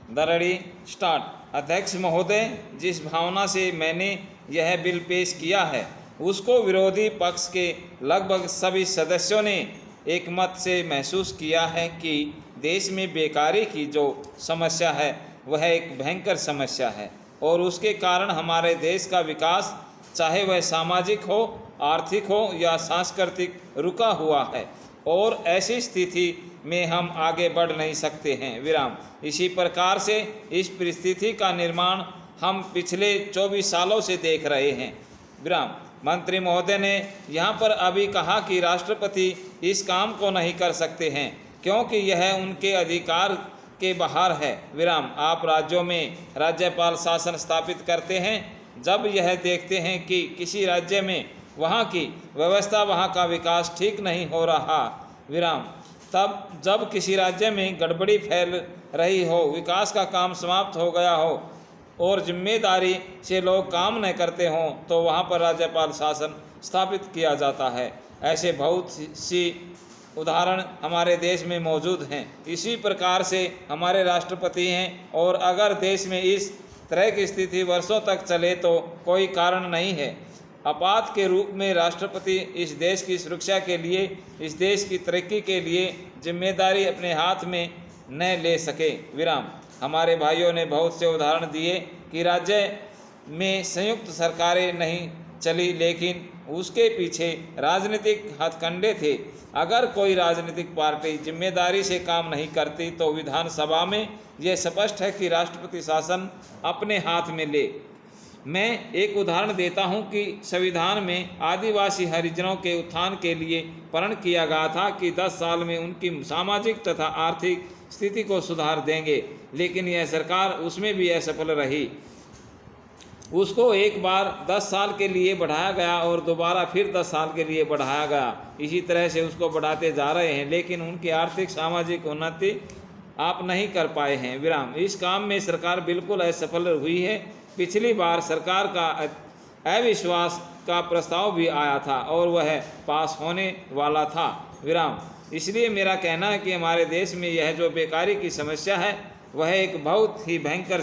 दरड़ी start. अध्यक्ष महोदय, जिस भावना से मैंने यह बिल पेश किया है उसको विरोधी पक्ष के लगभग सभी सदस्यों ने एकमत से महसूस किया है कि देश में बेकारी की जो समस्या है वह एक भयंकर समस्या है और उसके कारण हमारे देश का विकास, चाहे वह सामाजिक हो, आर्थिक हो या सांस्कृतिक, रुका हुआ है और ऐसी स्थिति में हम आगे बढ़ नहीं सकते हैं। विराम। इसी प्रकार से इस परिस्थिति का निर्माण हम पिछले 24 सालों से देख रहे हैं। विराम। मंत्री महोदय ने यहाँ पर अभी कहा कि राष्ट्रपति इस काम को नहीं कर सकते हैं क्योंकि यह उनके अधिकार के बाहर है। विराम। आप राज्यों में राज्यपाल शासन स्थापित करते हैं जब यह देखते हैं कि किसी राज्य में वहाँ की व्यवस्था, वहाँ का विकास ठीक नहीं हो रहा। विराम। तब जब किसी राज्य में गड़बड़ी फैल रही हो, विकास का काम समाप्त हो गया हो और जिम्मेदारी से लोग काम न करते हों तो वहाँ पर राज्यपाल शासन स्थापित किया जाता है। ऐसे बहुत सी उदाहरण हमारे देश में मौजूद हैं। इसी प्रकार से हमारे राष्ट्रपति हैं और अगर देश में इस तरह की स्थिति वर्षों तक चले तो कोई कारण नहीं है आपात के रूप में राष्ट्रपति इस देश की सुरक्षा के लिए, इस देश की तरक्की के लिए जिम्मेदारी अपने हाथ में न ले सके। विराम। हमारे भाइयों ने बहुत से उदाहरण दिए कि राज्य में संयुक्त सरकारें नहीं चली लेकिन उसके पीछे राजनीतिक हथकंडे थे। अगर कोई राजनीतिक पार्टी जिम्मेदारी से काम नहीं करती तो विधानसभा में यह स्पष्ट है कि राष्ट्रपति शासन अपने हाथ में ले। मैं एक उदाहरण देता हूं कि संविधान में आदिवासी हरिजनों के उत्थान के लिए प्रण किया गया था कि 10 साल में उनकी सामाजिक तथा आर्थिक स्थिति को सुधार देंगे, लेकिन यह सरकार उसमें भी असफल रही। उसको एक बार 10 साल के लिए बढ़ाया गया और दोबारा फिर 10 साल के लिए बढ़ाया गया। इसी तरह से उसको बढ़ाते जा रहे हैं लेकिन उनकी आर्थिक सामाजिक उन्नति आप नहीं कर पाए हैं। विराम। इस काम में सरकार बिल्कुल असफल हुई है। पिछली बार सरकार का अविश्वास का प्रस्ताव भी आया था और वह पास होने वाला था। विराम। इसलिए मेरा कहना है कि हमारे देश में यह जो बेकारी की समस्या है वह एक बहुत ही भयंकर